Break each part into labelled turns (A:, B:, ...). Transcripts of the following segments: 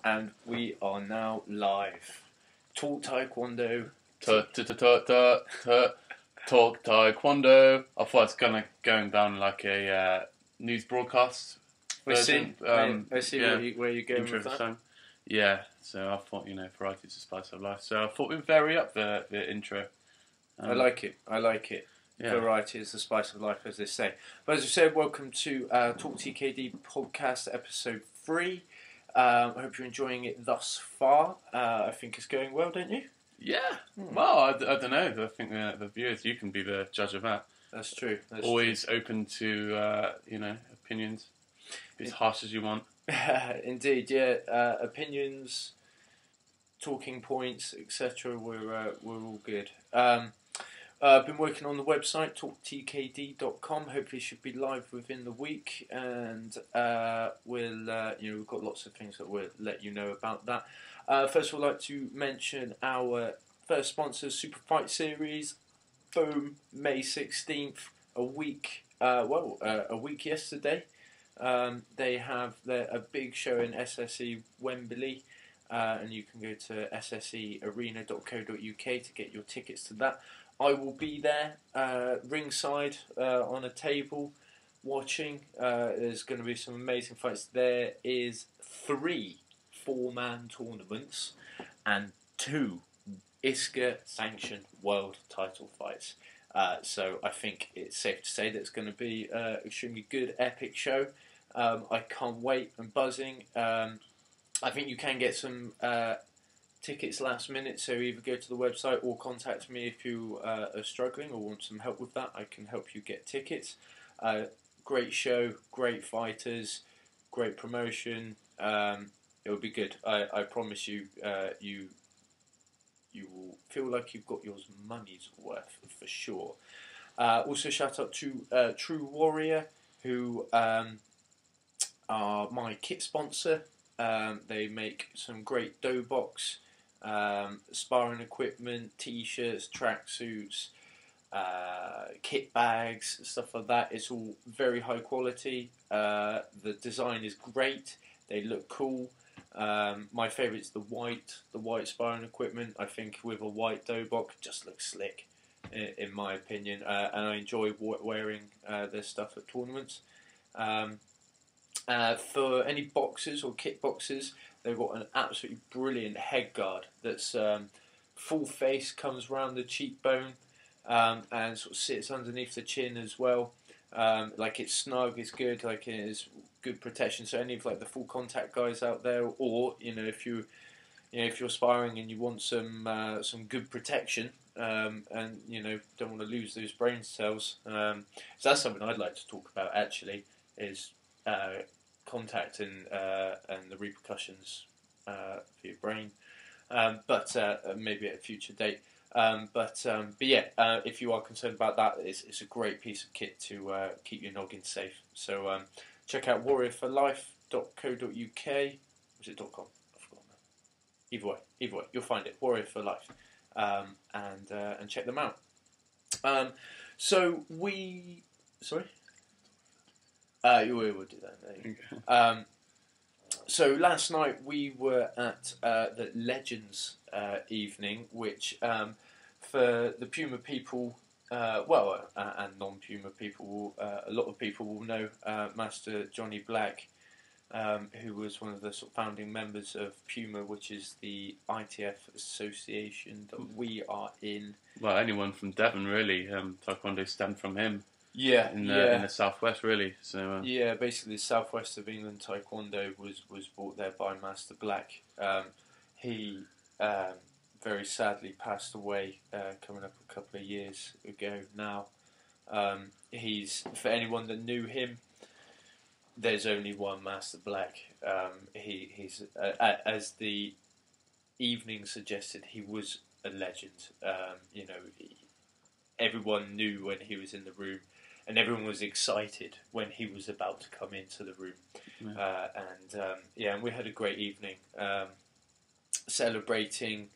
A: And we are now live. Talk Taekwondo.
B: Talk Taekwondo. I thought it's going down like a news broadcast.
A: I see. I see
B: yeah,
A: where you're going with that.
B: Song. Yeah, so I thought, variety is the spice of life. So I thought we'd vary up the intro.
A: I like it. Yeah. Variety is the spice of life, as they say. But as I said, welcome to Talk TKD podcast episode 3. I hope you're enjoying it thus far. I think it's going well, don't you?
B: Yeah. Well, I don't know. I think the viewers, you can be the judge of that.
A: That's true.
B: Always open to opinions. Be as harsh as you want.
A: Indeed, yeah. Opinions, talking points, etc. We're all good. I've been working on the website talktkd.com. Hopefully, it should be live within the week, and we've got lots of things that we'll let you know about that. First, we'd like to mention our first sponsor, Super Fight Series. Boom, May 16th, a week yesterday. They have a big show in SSE Wembley, and you can go to ssarena.co.uk to get your tickets to that. I will be there, ringside, on a table, watching. There's going to be some amazing fights. There is 3 4-man tournaments and 2 ISCA-sanctioned world title fights. So I think it's safe to say that it's going to be an extremely good, epic show. I can't wait. I'm buzzing. I think you can get some tickets last minute, so either go to the website or contact me if you are struggling or want some help with that. I can help you get tickets. Great show, great fighters, great promotion. It will be good. I promise you, you will feel like you've got your money's worth for sure. Also, shout out to True Warrior, who are my kit sponsor. They make some great dough box, sparring equipment, t-shirts, tracksuits, kit bags, stuff like that. It's all very high quality. The design is great. They look cool. My favourite is the white sparring equipment. I think with a white dough box, just looks slick, in my opinion. And I enjoy wearing their stuff at tournaments. For any boxes or kit boxes, they've got an absolutely brilliant head guard that's full face, comes round the cheekbone, and sort of sits underneath the chin as well. Like it's snug, it's good, like it is good protection. So any of like the full contact guys out there, or if you're sparring and you want some good protection, and don't want to lose those brain cells. So that's something I'd like to talk about actually, is contact and the repercussions for your brain, but maybe at a future date. But yeah, if you are concerned about that, it's a great piece of kit to keep your noggin safe. So check out warriorforlife.co.uk. Was it .com? I forgot now. Either way, you'll find it. Warrior for Life, and check them out. Sorry. You will do that. Okay. So last night we were at the Legends evening, which for the Puma people, and non-Puma people, a lot of people will know Master Johnny Black, who was one of the sort of founding members of Puma, which is the ITF association that we are in.
B: Well, anyone from Devon really, Taekwondo stemmed from him.
A: Yeah,
B: in the southwest, really. So
A: yeah, basically the southwest of England, Taekwondo was brought there by Master Black. He very sadly passed away, coming up a couple of years ago now. He's, for anyone that knew him, there's only one Master Black. He's as the evening suggested, he was a legend. Everyone knew when he was in the room. And everyone was excited when he was about to come into the room. And we had a great evening, celebrating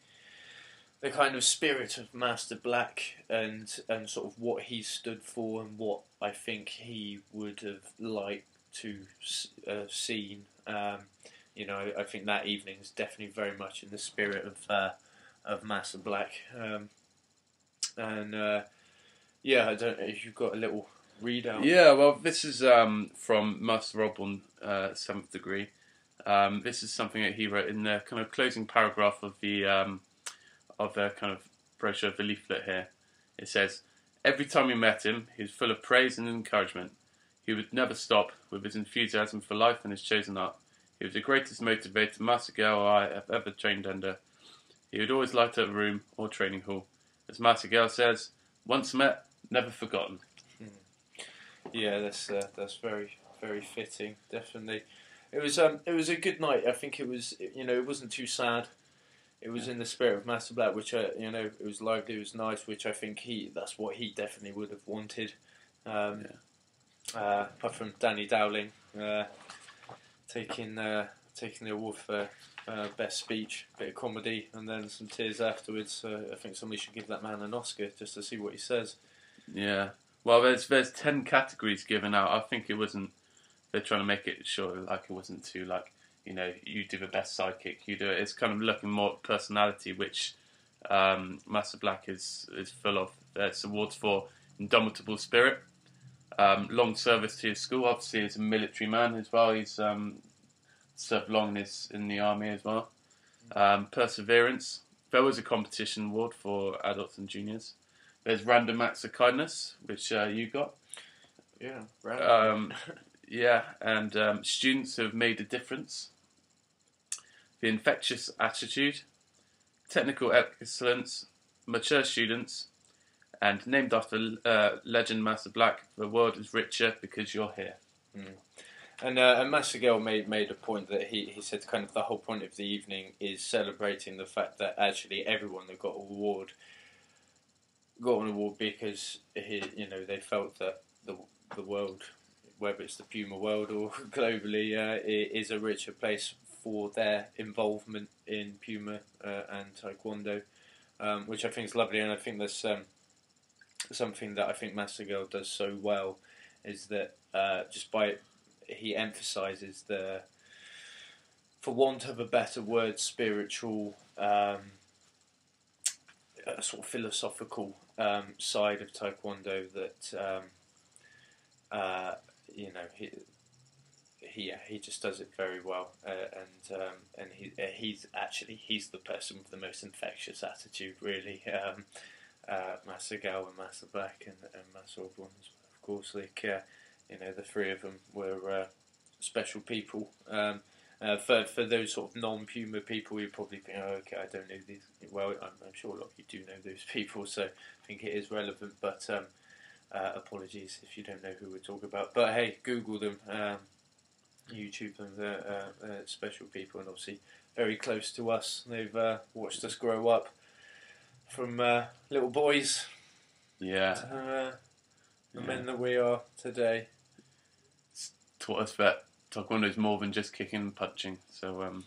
A: the kind of spirit of Master Black and sort of what he stood for and what I think he would have liked to seen I think that evening is definitely very much in the spirit of Master Black. Yeah, I don't know if you've got a little readout.
B: Yeah, well, this is from Master Rob on 7th Degree. This is something that he wrote in the kind of closing paragraph of the kind of brochure of the leaflet here. It says, "Every time we met him, he was full of praise and encouragement. He would never stop with his enthusiasm for life and his chosen art. He was the greatest motivator Master Gale or I have ever trained under. He would always light up a room or training hall. As Master Gale says, once met, never forgotten."
A: Yeah, that's very, very fitting. Definitely, it was a good night. I think it was, it wasn't too sad. It was in the spirit of Master Black, which it was lively, it was nice, which I think that's what he definitely would have wanted. Apart from Danny Dowling taking the award for best speech, bit of comedy, and then some tears afterwards. I think somebody should give that man an Oscar just to see what he says.
B: Yeah. Well, there's 10 categories given out. I think it wasn't. They're trying to make it sure like it wasn't too like, you do the best sidekick, you do it. It's kind of looking more at personality, which Master Black is full of. There's awards for indomitable spirit, long service to his school. Obviously, he's a military man as well. He's served long in the army as well. Perseverance. There was a competition award for adults and juniors. There's random acts of kindness, which you got.
A: Yeah, random.
B: Yeah, and students who have made a difference. The infectious attitude, technical excellence, mature students, and named after legend Master Black, the world is richer because you're here.
A: And Master Gale made a point that he said kind of the whole point of the evening is celebrating the fact that actually everyone that got an award because they felt that the world, whether it's the Puma world or globally, is a richer place for their involvement in Puma and Taekwondo, which I think is lovely. And I think there's something that I think Master Gale does so well is that he emphasises the, for want of a better word, spiritual, sort of philosophical side of Taekwondo that he just does it very well, and he's the person with the most infectious attitude, really. Master Gao and Master Black and Master Oberon, of course. The three of them were special people. For those sort of non-Puma people, you probably think, "Oh, okay, I don't know these." Well, I'm sure a lot of you do know those people, so I think it is relevant. But apologies if you don't know who we're talking about. But hey, Google them, YouTube them. They're special people, and obviously very close to us. They've watched us grow up from little boys, to the men that we are today.
B: It's taught us that Taekwondo is more than just kicking and punching. So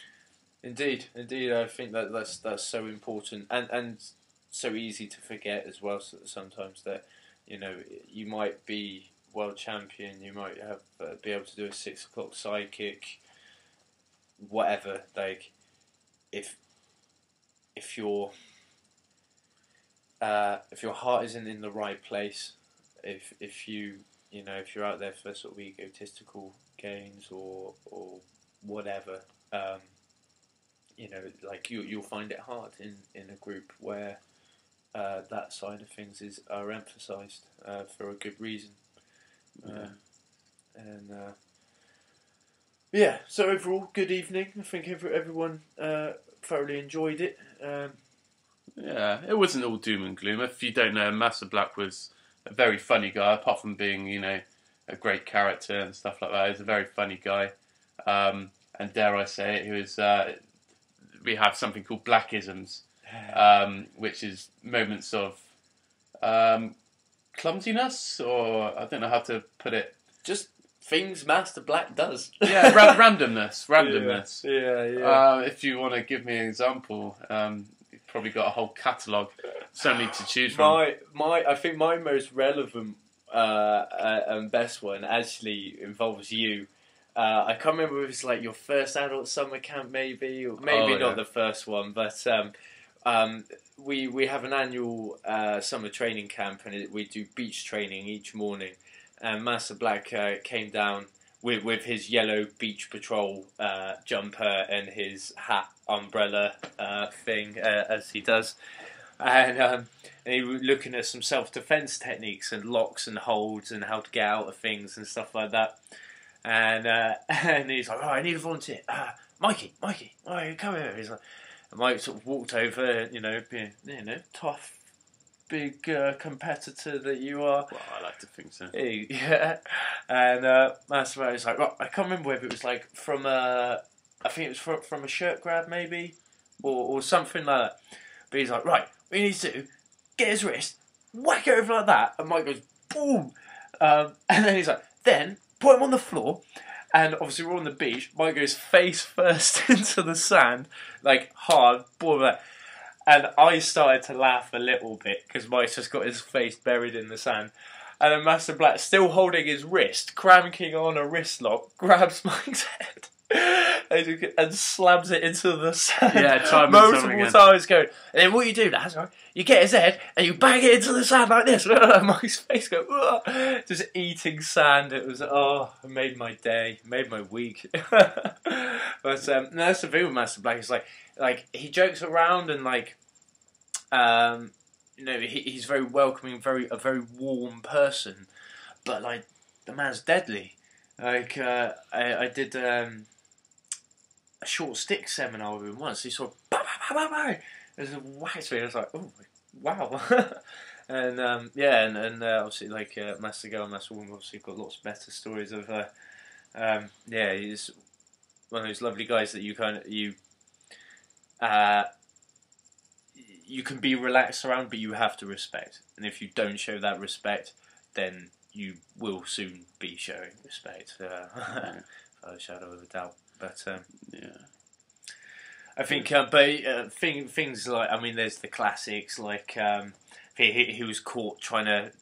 A: Indeed, I think that's so important and so easy to forget as well. Sometimes that you might be world champion, you might have be able to do a 6 o'clock side kick, whatever. Like if your heart isn't in the right place, if you're out there for sort of egotistical gains or whatever, you'll find it hard in a group where that side of things are emphasised for a good reason. So overall, good evening. I think everyone thoroughly enjoyed it.
B: It wasn't all doom and gloom. If you don't know, Master Black was a very funny guy, apart from being, a great character and stuff like that. He was a very funny guy. And dare I say it, he was, we have something called Blackisms, which is moments of clumsiness, or I don't know how to put it.
A: Just things Master Black does.
B: Yeah, randomness.
A: Yeah.
B: If you want to give me an example, you've probably got a whole catalogue, so many to choose from.
A: I think my most relevant and best one actually involves you. I can't remember if it was like your first adult summer camp, maybe, or maybe not the first one, but we have an annual summer training camp, and we do beach training each morning. And Master Black came down with his yellow beach patrol jumper and his hat umbrella thing, as he does, and he was looking at some self-defense techniques and locks and holds and how to get out of things and stuff like that. And he's like, "Oh, I need a volunteer. Mikey, oh, come here." He's like, and Mike sort of walked over, being, tough, big competitor that you are.
B: Well, I like to think so.
A: Yeah. And Master Black was like, "Well, I can't remember whether it was like from I think it was from a shirt grab maybe, or something like that." But he's like, "Right, what you need to do, get his wrist, whack it over like that," and Mike goes, "Boom," and then he's like, "Then put him on the floor." And obviously we're on the beach. Mike goes face first into the sand, like hard, boom. And I started to laugh a little bit because Mike's just got his face buried in the sand. And then Master Black, still holding his wrist, cranking on a wrist lock, grabs Mike's head and slams it into the sand.
B: Yeah,
A: multiple times going. And then what you do, lads, right? You get his head and you bang it into the sand like this. And Mike's face goes, just eating sand. It was, it made my day, made my week. But that's the thing with Master Black. It's like he jokes around and he's very welcoming, a very warm person. But like the man's deadly. Like I did a short stick seminar with him once. He sort of there's a whack me. I was like, oh wow. And obviously like Master Girl and Master Woman obviously got lots of better stories of he's one of those lovely guys that you can be relaxed around, but you have to respect. And if you don't show that respect, then you will soon be showing respect, without a shadow of a doubt. But I think, things like, I mean, there's the classics like he was caught trying to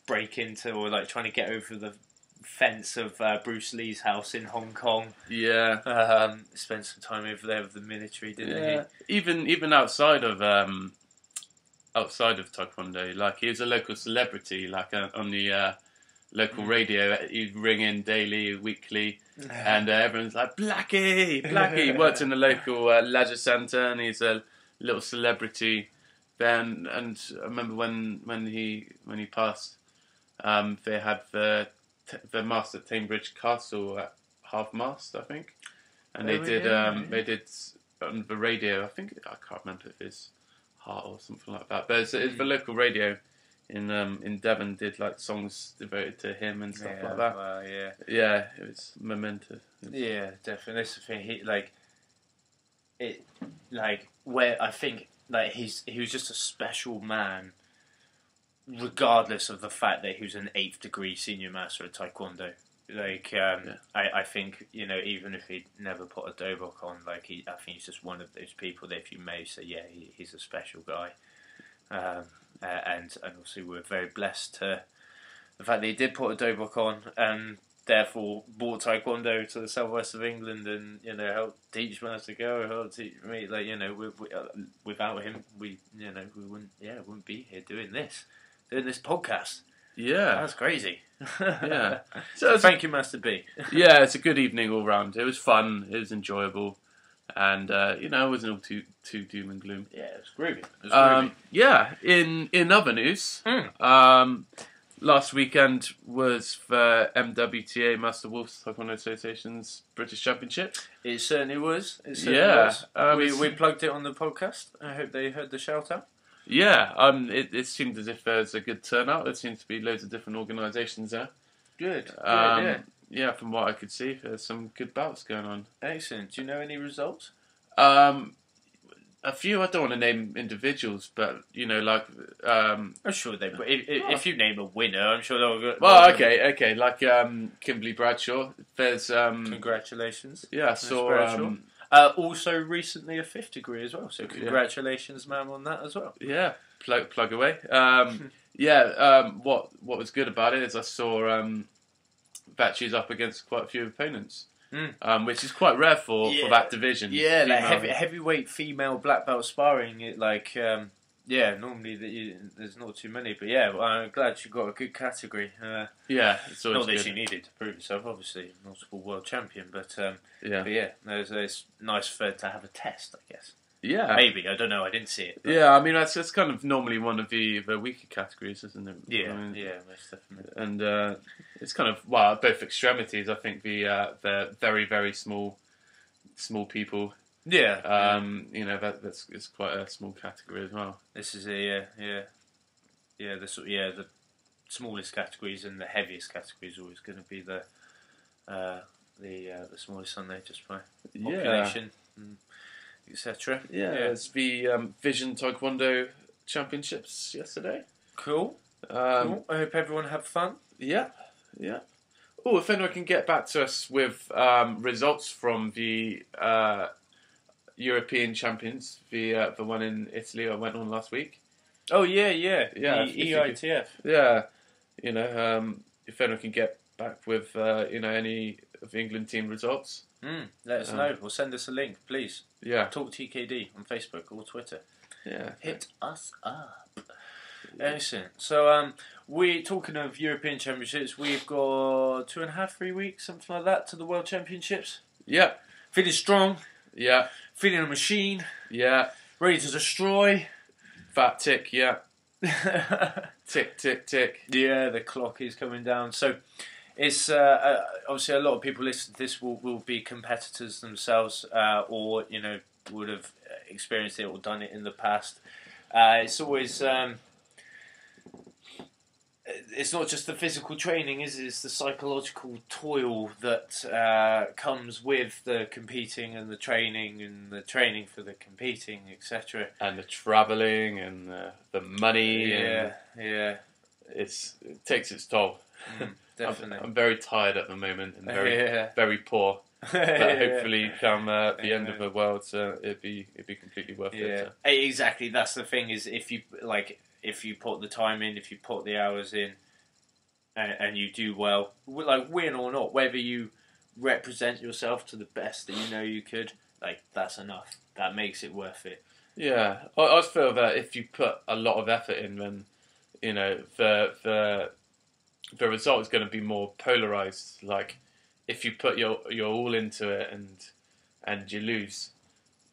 A: break into, or like trying to get over the fence of Bruce Lee's house in Hong Kong.
B: Yeah.
A: Spent some time over there with the military, didn't he?
B: Even outside of Taekwondo, like he was a local celebrity, like on the local radio. He'd ring in daily, weekly, and everyone's like, Blackie. He worked in the local leisure centre, and he's a little celebrity then. And I remember when he passed, they had the mast at Cambridge Castle at half mast, I think, and they did on the radio. I can't remember if it's Heart or something like that, but it's the local radio in Devon did like songs devoted to him and stuff like that.
A: Well,
B: yeah, it was momentous.
A: Yeah, definitely. That's the thing. Where I think like he was just a special man, regardless of the fact that he was an 8th degree senior master at Taekwondo. I think, even if he'd never put a dobok on, I think he's just one of those people that if you may say, yeah, he's a special guy. And obviously we're very blessed to the fact that he did put a dobok on, and therefore brought Taekwondo to the southwest of England, and helped teach Master Go, helped teach me. Without him, we wouldn't be here doing this podcast.
B: Yeah,
A: that's crazy.
B: Yeah.
A: So thank you, Master B.
B: Yeah, it's a good evening all round. It was fun. It was enjoyable, and it wasn't all too doom and gloom.
A: Yeah, it was groovy.
B: Yeah. In other news, last weekend was the MWTA Master Wolves Taekwondo Association's British Championship.
A: It certainly was. We plugged it on the podcast. I hope they heard the shout out.
B: Yeah, it seemed as if there was a good turnout. There seems to be loads of different organisations there.
A: Good.
B: Yeah, from what I could see, there's some good bouts going on.
A: Excellent. Do you know any results?
B: A few. I don't want to name individuals, but
A: I'm sure they. If you name a winner, I'm sure they'll go.
B: Well, okay. Like Kimberly Bradshaw. There's
A: congratulations.
B: Yeah, I saw.
A: Also recently a 5th degree as well, so congratulations, ma'am, on that as well.
B: Yeah, plug away. What was good about it is I saw that she's up against quite a few opponents. which is quite rare for that division.
A: Yeah, like heavyweight female black belt sparring. Normally there's not too many, but I'm glad she got a good category.
B: It's always
A: not that
B: good.
A: she needed to prove herself, obviously, multiple world champion, but it's nice for her to have a test, I guess.
B: Yeah,
A: maybe, I don't know. I didn't see it. But.
B: Yeah, I mean that's kind of normally one of the weaker categories, isn't it?
A: Yeah,
B: I mean,
A: most definitely.
B: And it's kind of both extremities. I think the very very small people.
A: Yeah.
B: That's it's quite a small category as well.
A: This is the smallest categories and the heaviest categories are always going to be the smallest, aren't they? Just by population, etc.
B: It's the Vision Taekwondo Championships yesterday.
A: Cool. Cool. I hope everyone had fun.
B: Yeah. Oh, if anyone can get back to us with results from the European Champions, the one in Italy I went on last week.
A: Oh yeah.
B: The
A: EITF.
B: If anyone can get back with any of the England team results,
A: let us know or send us a link, please.
B: Yeah.
A: Talk TKD on Facebook or Twitter.
B: Yeah.
A: Hit us up. Excellent. So we talking of European Championships, we've got 2.5, 3 weeks, something like that, to the World Championships.
B: Yeah.
A: Feeling strong.
B: Yeah.
A: Feeling a machine.
B: Yeah.
A: Ready to destroy.
B: Fat tick, yeah. Tick, tick, tick.
A: Yeah, the clock is coming down. So it's obviously a lot of people listening to this will be competitors themselves, or would have experienced it or done it in the past. It's always it's not just the physical training, is it? It's the psychological toil that comes with the competing and the training for the competing, etc.
B: And the travelling and the money.
A: Yeah.
B: It takes its toll.
A: Definitely.
B: I'm very tired at the moment and very poor. But hopefully, come the end of the world, it'd be completely worth it. So.
A: Exactly. That's the thing. Is if you put the time in, if you put the hours in, and you do well, win or not, whether you represent yourself to the best that you know you could, that's enough. That makes it worth it.
B: Yeah, I feel that if you put a lot of effort in, then the result is going to be more polarized. Like if you put your all into it and you lose,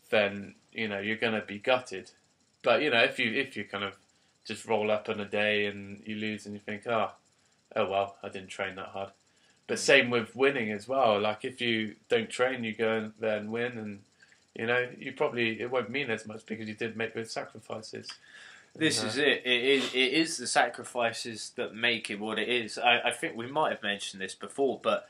B: then you're going to be gutted. But if you kind of just roll up on a day and you lose and you think, oh well, I didn't train that hard. But same with winning as well. Like if you don't train, you go there and win, and it won't mean as much because you did make those sacrifices.
A: This is it. It is the sacrifices that make it what it is. I think we might have mentioned this before, but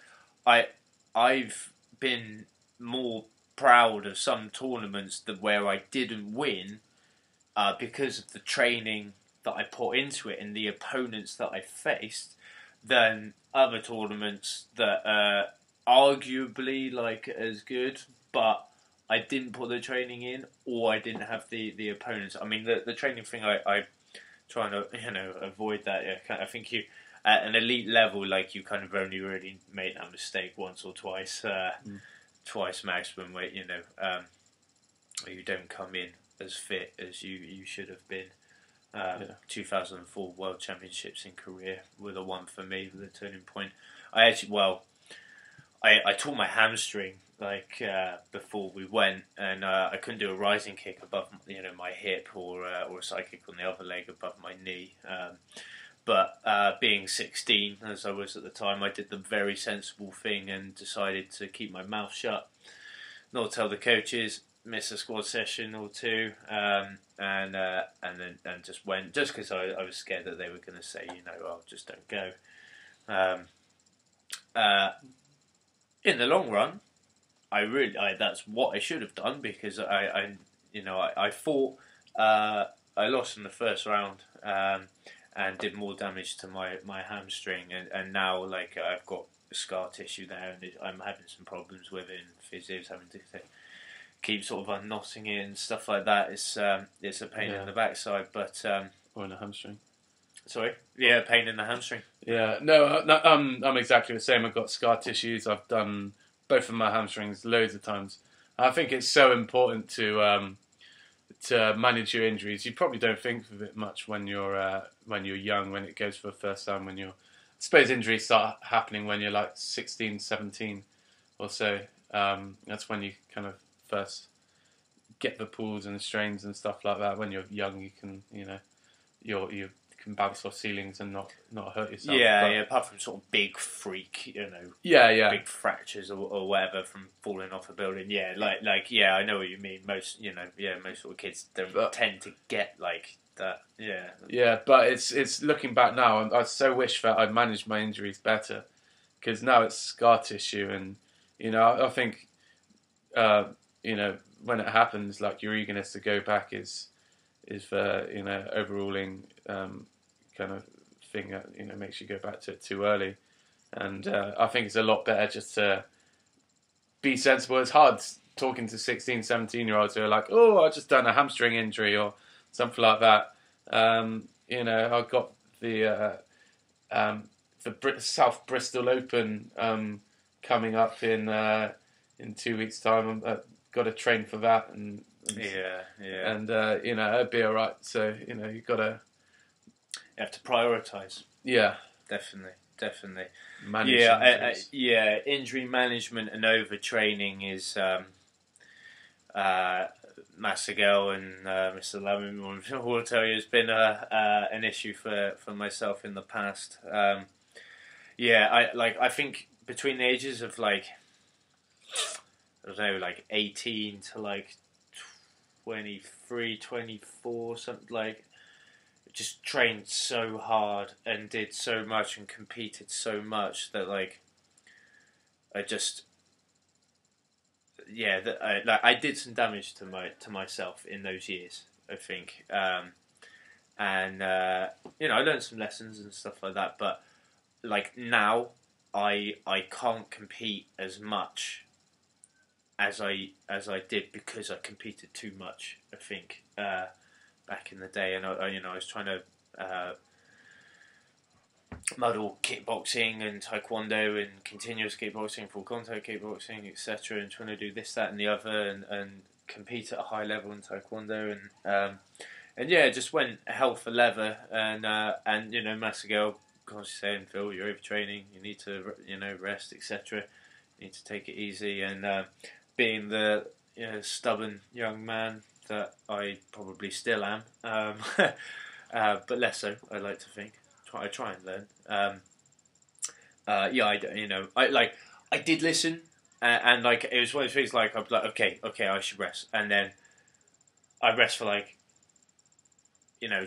A: I've been more proud of some tournaments where I didn't win because of the training that I put into it and the opponents that I faced than other tournaments that are arguably as good, but I didn't put the training in, or I didn't have the opponents. I mean, the training thing, I try to avoid that. I think you at an elite level, you kind of only really made that mistake once or twice, twice maximum. Where you don't come in as fit as you should have been. 2004 World Championships in Korea were the one for me, the turning point. I tore my hamstring before we went, and I couldn't do a rising kick above my hip or a side kick on the other leg above my knee. But being 16 as I was at the time, I did the very sensible thing and decided to keep my mouth shut, not tell the coaches, miss a squad session or two, and then just went, just because I was scared that they were going to say, just don't go. In the long run, that's what I should have done, because I fought, I lost in the first round, and did more damage to my hamstring, and now I've got scar tissue there, and I'm having some problems with it, and physios having to keep sort of unknotting it and stuff like that. It's a pain in the backside, but
B: or in the hamstring.
A: Sorry, yeah, pain in the hamstring.
B: Yeah, no, I'm exactly the same. I've got scar tissues. I've done both of my hamstrings loads of times. I think it's so important to manage your injuries. You probably don't think of it much when you're young, when it goes for the first time. When you're, I suppose injuries start happening when you're like 16, 17 or so. That's when you kind of first get the pulls and the strains and stuff like that. When you're young, you can, you can bounce off ceilings and not hurt yourself.
A: Yeah, yeah. Apart from sort of big freak, big fractures or whatever from falling off a building. Yeah, yeah, I know what you mean. Most, most sort of kids don't tend to get like that. Yeah.
B: Yeah, but it's looking back now, I so wish that I'd managed my injuries better, because now it's scar tissue, and I think when it happens, like, your eagerness to go back is the overruling kind of thing that makes you go back to it too early. And I think it's a lot better just to be sensible. It's hard talking to 16, 17-year-olds who are like, oh, I just done a hamstring injury or something like that. I've got the South Bristol Open coming up in 2 weeks' time. I've got to train for that, and it'd be all right. So you
A: have to prioritise.
B: Yeah,
A: definitely.
B: Manage
A: injury management and overtraining is Massigel and Mr. Lemon will tell you, has been an issue for myself in the past. I think between the ages of 18 to 23, 24, something just trained so hard and did so much and competed so much that I did some damage to myself in those years, I think. I learned some lessons and stuff like that, but now I can't compete as much as I did because I competed too much, I think, back in the day. And I was trying to muddle kickboxing and Taekwondo and continuous kickboxing, full contact kickboxing, etc., and trying to do this, that, and the other, and compete at a high level in Taekwondo, and it just went hell for leather. And Massigel constantly saying, Phil, you're overtraining, you need to rest, etc. You need to take it easy, and being the stubborn young man that I probably still am, but less so, I like to think. I try and learn. I did listen, and it was one of those things. I'm like, okay, I should rest, and then I rest for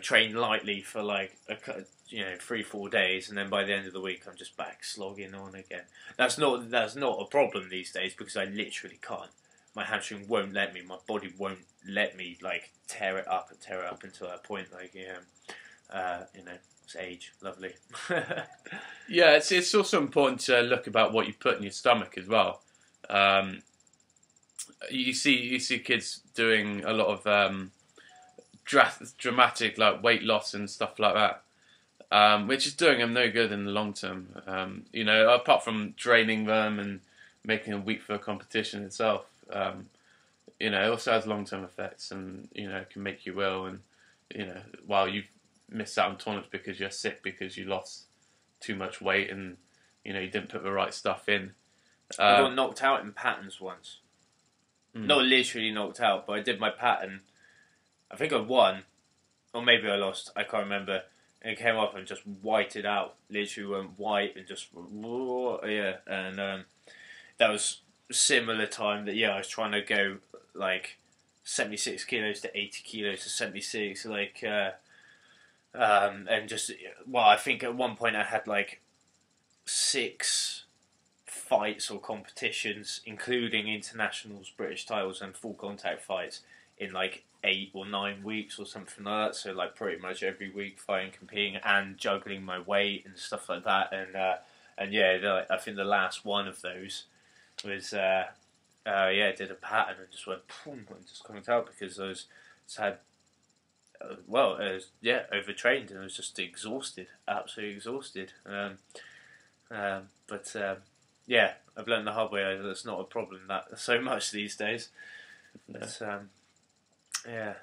A: train lightly for 3-4 days, and then by the end of the week, I'm just back slogging on again. That's not a problem these days, because I literally can't. My hamstring won't let me. My body won't let me tear it up until that point. It's age, lovely.
B: Yeah, it's also important to look about what you put in your stomach as well. You see kids doing a lot of dramatic weight loss and stuff like that, which is doing them no good in the long term. Apart from draining them and making them weak for the competition itself, it also has long-term effects, and can make you ill, and while you've missed out on tournaments because you're sick because you lost too much weight and you didn't put the right stuff in.
A: I got knocked out in patterns once. Not literally knocked out, but I did my pattern. I think I won, or maybe I lost. I can't remember. And it came up and just whited out. Literally went white and just And that was a similar time that I was trying to go 76 kilos to 80 kilos to 76, and just I think at one point I had 6 fights or competitions, including internationals, British titles, and full contact fights in 8 or 9 weeks or something like that. So pretty much every week fighting, competing, and juggling my weight and stuff like that. And I think the last one of those was I did a pattern and just went boom and just coming out because I was had overtrained, and I was just exhausted, absolutely exhausted. Yeah, I've learned the hard way. That's not a problem that so much these days.
B: No.
A: It's, yeah,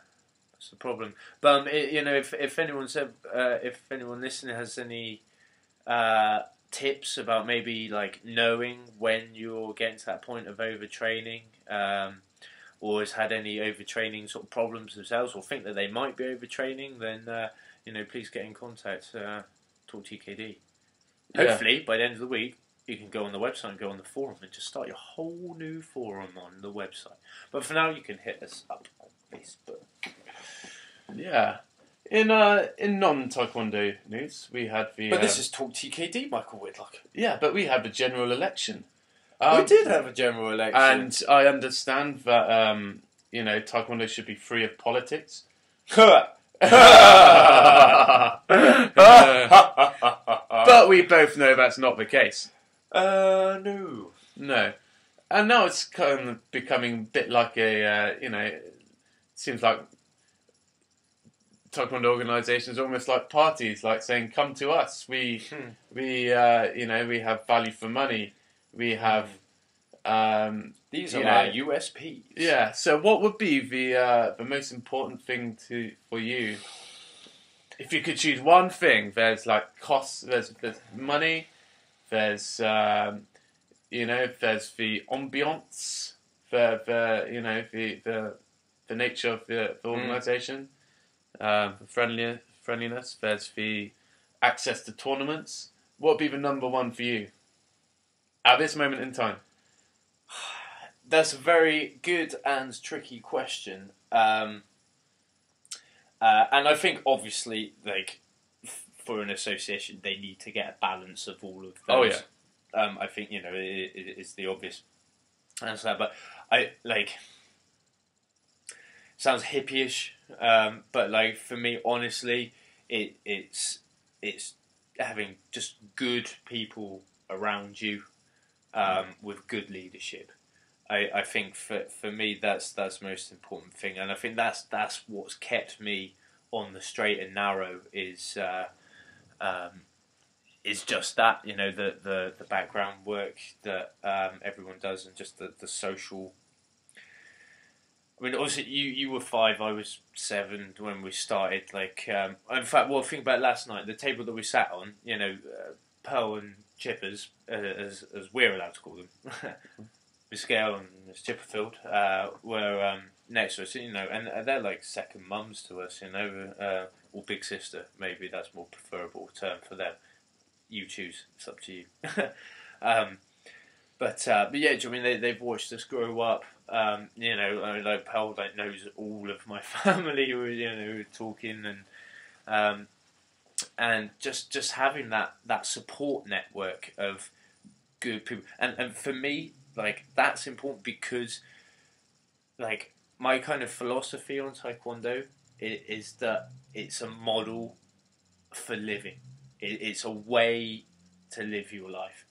A: that's the problem. But if anyone said, if anyone listening has any tips about maybe like knowing when you're getting to that point of overtraining, or has had any overtraining sort of problems themselves, or think that they might be overtraining, then please get in contact. Talk TKD. Hopefully, by the end of the week, you can go on the website and go on the forum and just start your whole new forum on the website. But for now, you can hit us up on Facebook.
B: Yeah. In non-Taekwondo news, we had the...
A: But this is Talk TKD, Michael Whitlock.
B: Yeah, but we had the general election.
A: We did have a general election.
B: And I understand that, Taekwondo should be free of politics. But we both know that's not the case.
A: No.
B: No. And now it's kind of becoming a bit like it seems like Taekwondo organisations are almost like parties, like saying, come to us. We have value for money. We have...
A: These are our USPs.
B: Yeah, so what would be the most important thing for you? If you could choose one thing, there's like costs, there's money, there's there's the ambiance, the nature of the organisation, the friendliness. There's the access to tournaments. What would be the number one for you at this moment in time?
A: That's a very good and tricky question. And I think, obviously, like for an association, they need to get a balance of all of those.
B: Oh, yeah.
A: I think, it's the obvious answer. But I, sounds hippie-ish, but, like, for me, honestly, it's having just good people around you with good leadership. I think for me that's the most important thing, and I think that's what's kept me on the straight and narrow is just that, the background work that everyone does, and just the social. I mean, obviously you were 5, I was 7 when we started. In fact, think about last night, the table that we sat on, Pearl and Chippers, as we're allowed to call them. Scale and Chipperfield were next to us, and they're like second mums to us, or big sister, maybe that's more preferable term for them. You choose, it's up to you. But yeah, I mean, they've watched us grow up. Like Pearl knows all of my family, who are talking, and just having that support network of good people, and for me. That's important because, my kind of philosophy on Taekwondo is that it's a model for living. It's a way to live your life.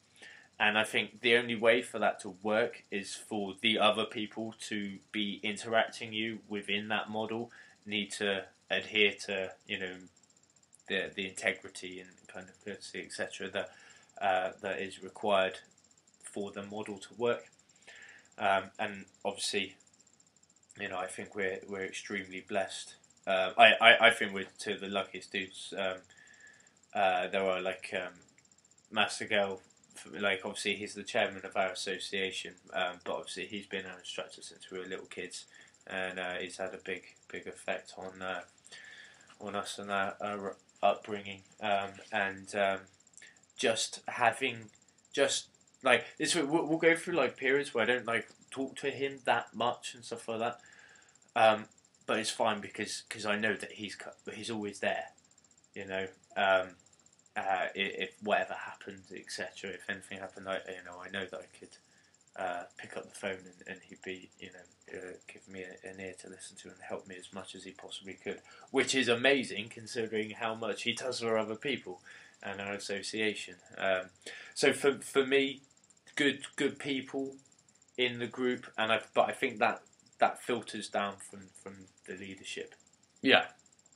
A: And I think the only way for that to work is for the other people to be interacting you within that model, need to adhere to, the integrity and kind of courtesy, etc. that is required for the model to work, and obviously, I think we're extremely blessed. I think we're two of the luckiest dudes. There are Master Gale, obviously he's the chairman of our association, but obviously he's been our instructor since we were little kids, and he's had a big effect on us and our upbringing, and just having this, we'll go through periods where I don't talk to him that much and stuff like that. But it's fine because I know that he's always there. If whatever happens, etc. If anything happened, I know that I could pick up the phone and he'd be give me an ear to listen to and help me as much as he possibly could, which is amazing considering how much he does for other people and our association. So for me, good people in the group, but I think that filters down from the leadership.
B: Yeah,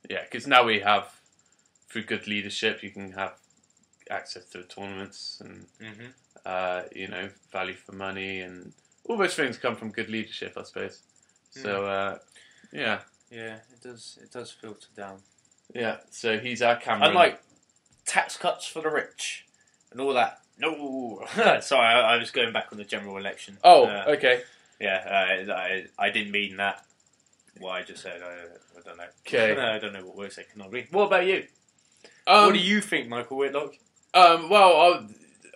B: because now we have, through good leadership, you can have access to tournaments and
A: Mm-hmm.
B: value for money and all those things come from good leadership, I suppose. So yeah,
A: Yeah, it does. It does filter down.
B: yeah. So he's our Cameron.
A: Unlike tax cuts for the rich and all that. No, sorry, I was going back on the general election.
B: Oh, okay.
A: Yeah, I didn't mean that. What I just said, I don't know.
B: Okay.
A: I don't know what we're saying. What about you? What do you think, Michael Whitlock?
B: Well,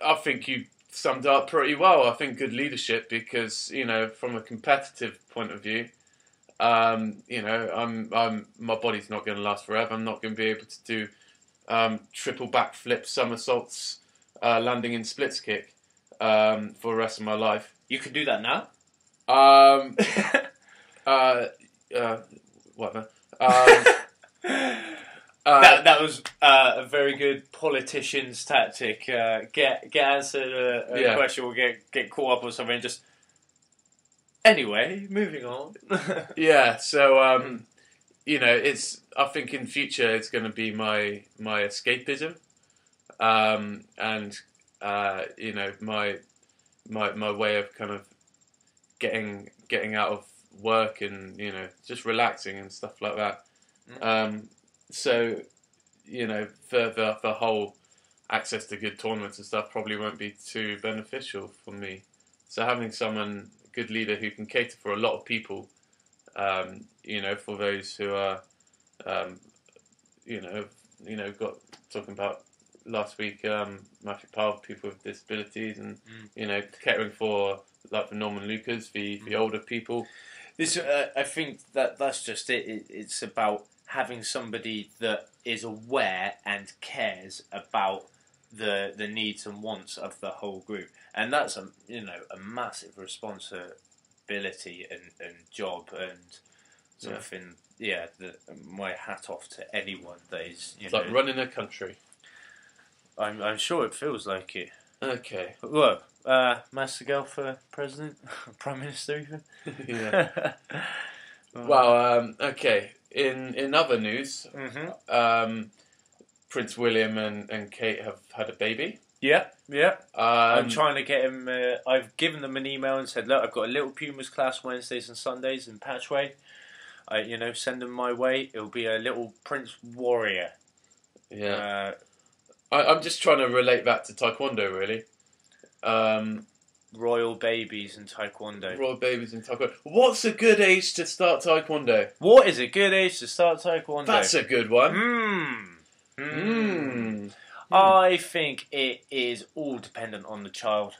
B: I think you summed it up pretty well. I think good leadership because from a competitive point of view, I'm my body's not going to last forever. I'm not going to be able to do triple backflips, somersaults, landing in splits kick for the rest of my life.
A: You can do that now.
B: Whatever.
A: That was a very good politician's tactic. Get answered a question or get caught up or something. Just anyway, moving on.
B: Yeah. So it's. I think in future it's going to be my escapism, and my way of kind of getting out of work and just relaxing and stuff like that. So for the whole access to good tournaments and stuff probably won't be too beneficial for me. So having someone, a good leader who can cater for a lot of people, for those who are, got talking about last week, Matthew Powell, people with disabilities, and catering for like the Norman Lucas, the older people.
A: This, I think that's just it. It's about having somebody that is aware and cares about the needs and wants of the whole group, and that's a massive responsibility and job and something. Yeah, my hat off to anyone that is.
B: It's like running a country.
A: I'm sure it feels like it.
B: Okay.
A: Well, Master Girl for president, prime minister, even.
B: Yeah. Well, okay. In other news, Prince William and Kate have had a baby.
A: Yeah. I'm trying to get him. I've given them an email and said, look, I've got a Little Pumas class Wednesdays and Sundays in Patchway. Send them my way. It'll be a little Prince Warrior.
B: Yeah. I'm just trying to relate that to Taekwondo, really.
A: Royal babies and Taekwondo.
B: Royal babies and Taekwondo. What's a good age to start Taekwondo?
A: What is a good age to start Taekwondo?
B: That's a good one.
A: I think it is all dependent on the child.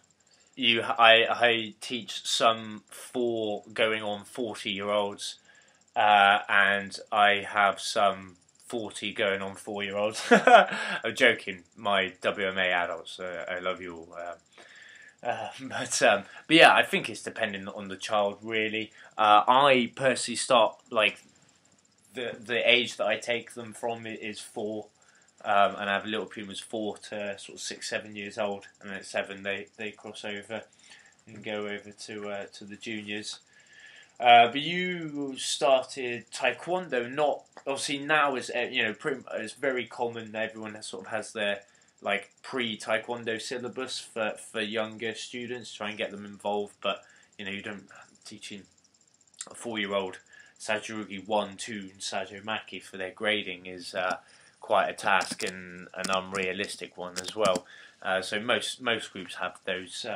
A: I teach some 4 going on 40-year-olds, and I have some 40 going on 4-year-olds. I'm joking. My WMA adults, I love you all. But yeah, I think it's dependent on the child, really. I personally start, like, the age that I take them from is 4. And I have Little Pumas 4 to sort of 6, 7 years old. And at 7 they cross over and go over to the juniors. But you started Taekwondo, not... Obviously now it's very common that everyone has their like pre-Taekwondo syllabus for younger students, try and get them involved, but you don't teaching a 4-year-old Sajirugi 1, 2 and Sajo Maki for their grading is quite a task and an unrealistic one as well. So most groups have those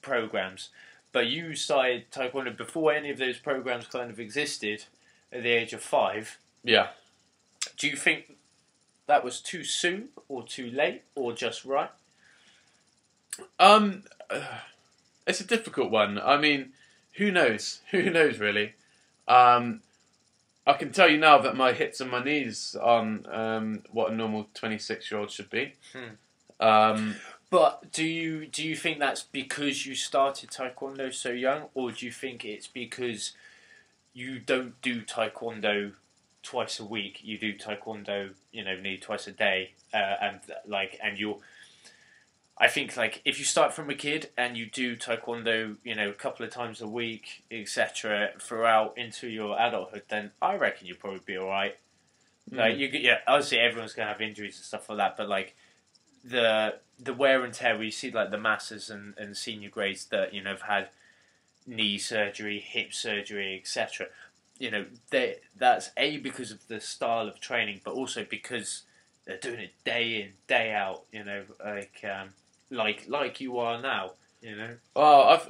A: programs, but you started Taekwondo before any of those programs kind of existed at the age of 5.
B: Yeah.
A: Do you think that was too soon or too late or just right?
B: It's a difficult one. I mean, who knows? Who knows, really? I can tell you now that my hips and my knees aren't what a normal 26-year-old should be.
A: But do you think that's because you started Taekwondo so young, or do you think it's because you don't do Taekwondo twice a week? You do Taekwondo, nearly twice a day, and you're. I think if you start from a kid and you do Taekwondo, a couple of times a week, etc., throughout into your adulthood, then I reckon you'll probably be all right. Obviously everyone's gonna have injuries and stuff like that, but the wear and tear. We see like the masters and senior grades that have had knee surgery, hip surgery, etc. That's because of the style of training, but also because they're doing it day in, day out. Like you are now.
B: Well,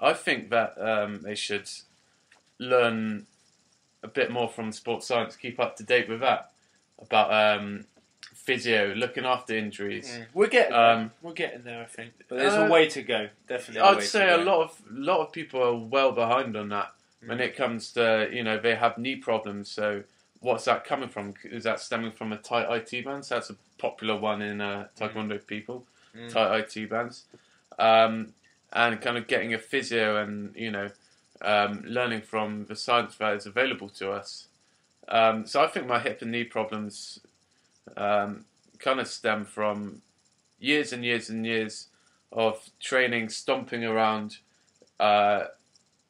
B: I think that they should learn a bit more from sports science, keep up to date with that, about physio, looking after injuries.
A: We're getting there. We're getting there, I think. But there's a way to go. Definitely.
B: I'd say a lot of people are well behind on that when it comes to they have knee problems. So what's that coming from? Is that stemming from a tight IT bands? That's a popular one in Taekwondo people. Tight IT bands. And kind of getting a physio and learning from the science that is available to us. So I think my hip and knee problems kind of stem from years and years and years of training, stomping around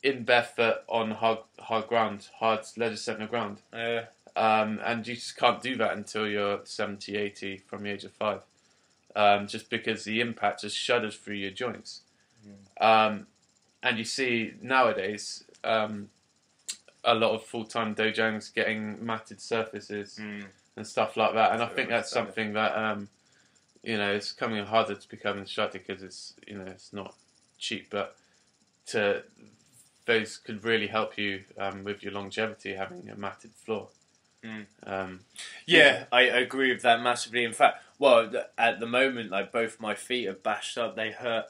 B: in barefoot on hard ground, hard leisure ground. And you just can't do that until you're 70, 80 from the age of 5. Just because the impact just shudders through your joints. And you see nowadays a lot of full-time dojos getting matted surfaces and stuff like that. And I think that's something that it's coming harder to become instructor because it's not cheap, but those could really help you with your longevity, having a matted floor.
A: I agree with that massively. In fact, at the moment, like both my feet are bashed up; they hurt.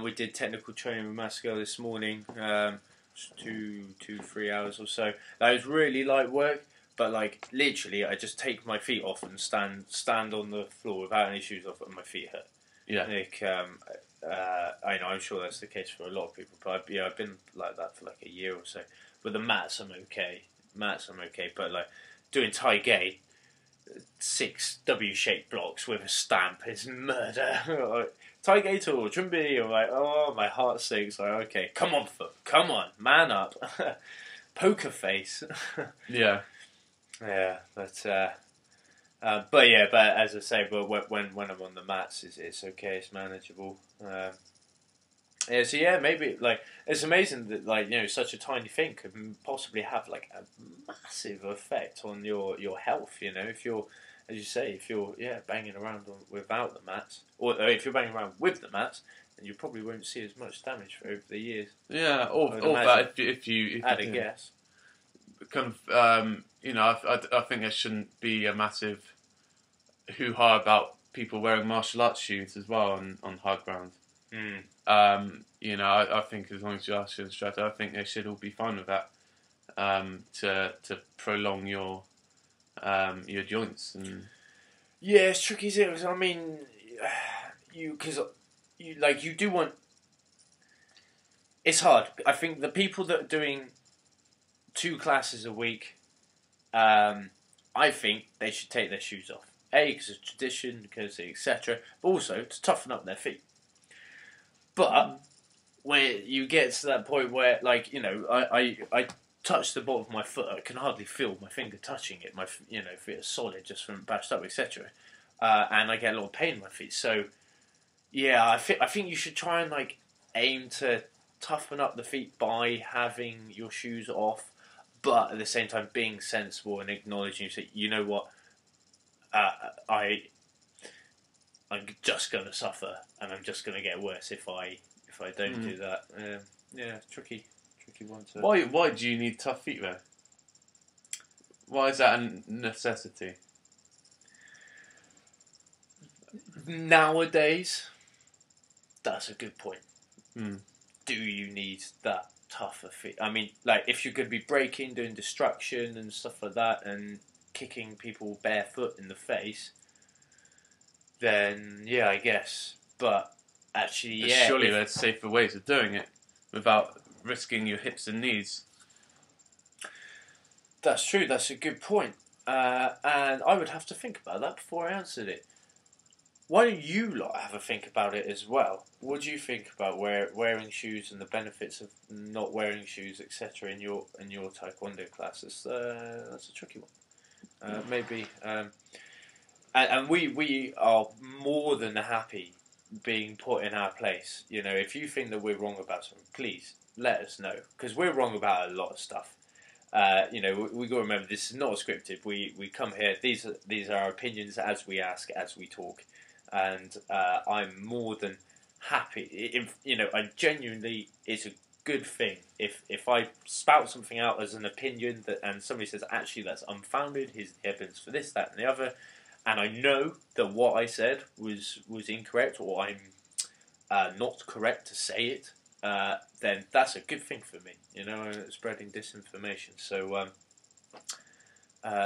A: We did technical training with Masco this morning, 3 hours or so. That was really light work, but like literally, I just take my feet off and stand on the floor without any shoes off, and my feet hurt.
B: Yeah.
A: I know. I'm sure that's the case for a lot of people, but I've been like that for like a year or so. With the mats, I'm okay. But like doing Taekwon-Do, 6 W-shaped blocks with a stamp is murder. Taekwon-Do or Chunbi, I'm like, oh, my heart sinks. Like, okay, come on, foot, come on, man up, poker face.
B: Yeah,
A: but as I say, but when I'm on the mats, it's okay, it's manageable. Maybe like it's amazing that such a tiny thing could possibly have like a massive effect on your health. If you're, as you say, if you're banging around without the mats, or if you're banging around with the mats, then you probably won't see as much damage over the years.
B: Yeah, or that if you
A: add a guess.
B: Kind of, I think there shouldn't be a massive hoo-ha about people wearing martial arts shoes as well on hard ground. I think as long as you ask your instructor, I think they should all be fine with that. To prolong your joints and
A: it's tricky. I mean, you do want. It's hard. I think the people that are doing 2 classes a week, I think they should take their shoes off. Because of tradition, because etc. But also to toughen up their feet. But when you get to that point where, I touch the bottom of my foot, I can hardly feel my finger touching it. My feet are solid just from bashed up, etc. And I get a lot of pain in my feet. So, I think you should try and aim to toughen up the feet by having your shoes off, but at the same time being sensible and acknowledging, you know what, I'm just going to suffer, and I'm just going to get worse if I don't do that. Tricky one to.
B: Why do you need tough feet though? Why is that a necessity?
A: Nowadays, that's a good point. Do you need that tougher feet? I mean, if you're going to be breaking, doing destruction and stuff like that, and kicking people barefoot in the face, then I guess. But actually,
B: surely there's safer ways of doing it without risking your hips and knees.
A: That's true. That's a good point. And I would have to think about that before I answered it. Why don't you lot have a think about it as well? What do you think about wearing shoes and the benefits of not wearing shoes, etc. in your Taekwondo classes? That's a tricky one. Maybe. and we are more than happy being put in our place. You know, if you think that we're wrong about something, please let us know, because we're wrong about a lot of stuff. You know, we got to remember, this is not scripted. We come here. These are our opinions as we ask, as we talk, and I'm more than happy. If you know, I genuinely, it's a good thing if I spout something out as an opinion and somebody says actually that's unfounded. Here's the evidence for this, that, and the other, and I know that what I said was incorrect, or I'm not correct to say it. Then that's a good thing for me, you know, spreading disinformation. So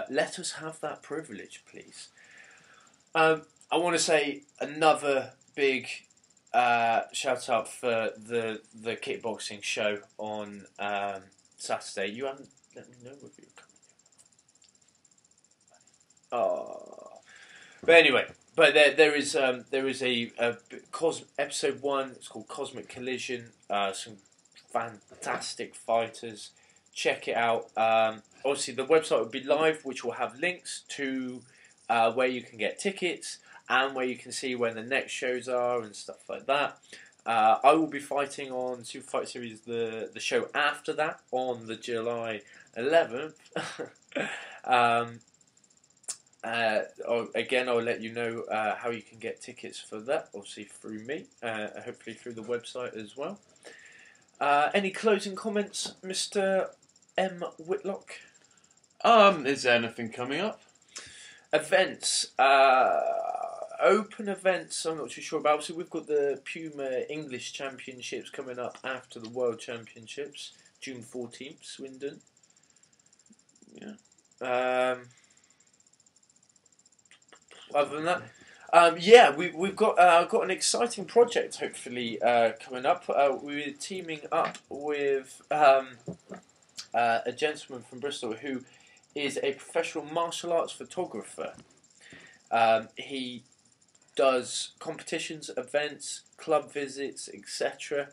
A: let us have that privilege, please. I want to say another big shout out for the kickboxing show on Saturday. You haven't let me know if you're coming. Oh, but anyway. But there is a episode 1. It's called Cosmic Collision. Some fantastic fighters. Check it out. Obviously, the website will be live, which will have links to where you can get tickets and where you can see when the next shows are and stuff like that. I will be fighting on Super Fight Series, the show after that, on the July 11th. Again, I'll let you know how you can get tickets for that, obviously through me, hopefully through the website as well. Any closing comments, Mr. M. Whitlock?
B: Is there anything coming up?
A: Events. Open events, I'm not too sure about. So we've got the Puma English Championships coming up after the World Championships, June 14th, Swindon. Yeah. Other than that, we've got an exciting project hopefully coming up. We're teaming up with a gentleman from Bristol who is a professional martial arts photographer. He does competitions, events, club visits, etc.,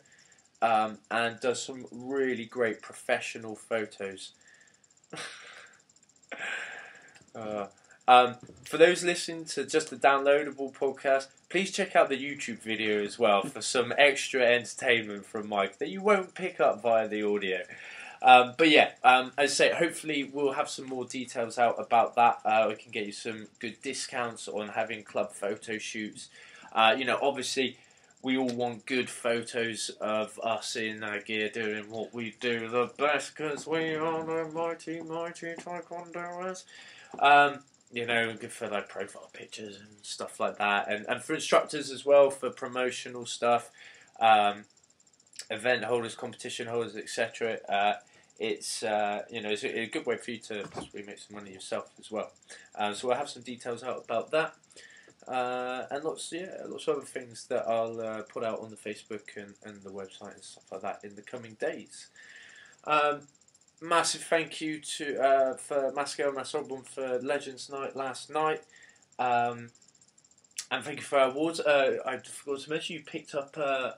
A: and does some really great professional photos. For those listening to just the downloadable podcast, please check out the YouTube video as well for some extra entertainment from Mike that you won't pick up via the audio. But yeah, as I say, hopefully we'll have some more details out about that. We can get you some good discounts on having club photo shoots. You know, obviously we all want good photos of us in our gear doing what we do the best, because we are the mighty, mighty Taekwon-Doers. You know, good for like profile pictures and stuff like that, and for instructors as well, for promotional stuff, event holders, competition holders, etc. It's you know, it's a good way for you to possibly make some money yourself as well. So we'll have some details out about that, and lots of other things that I'll put out on the Facebook and the website and stuff like that in the coming days. Massive thank you to for Masco Masogbon for Legends Night last night, and thank you for our awards. I forgot to mention you picked up a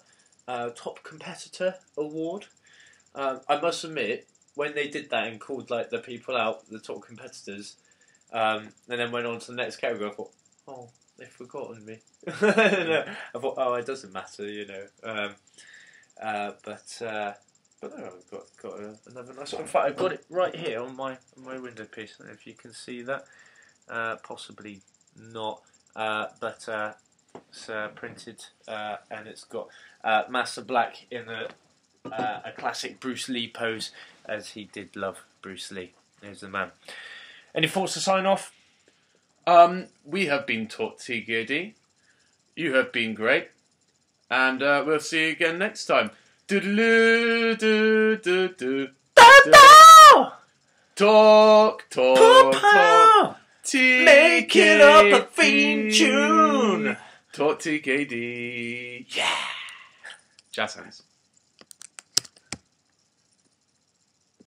A: Top Competitor award. I must admit, when they did that and called like the people out, the top competitors, and then went on to the next category, I thought, oh, they've forgotten me. I thought, oh, it doesn't matter, you know. But no, I've got another nice one. In fact, I've got it right here on my window piece. I don't know if you can see that. Possibly not. But it's printed, and it's got Master Black in a classic Bruce Lee pose, as he did love Bruce Lee. There's the man. Any thoughts to sign off?
B: We have been taught TKD. You have been great. And we'll see you again next time. Talk,
A: make it up a theme tune.
B: Talk TKD.
A: Yeah.
B: Jazz hands.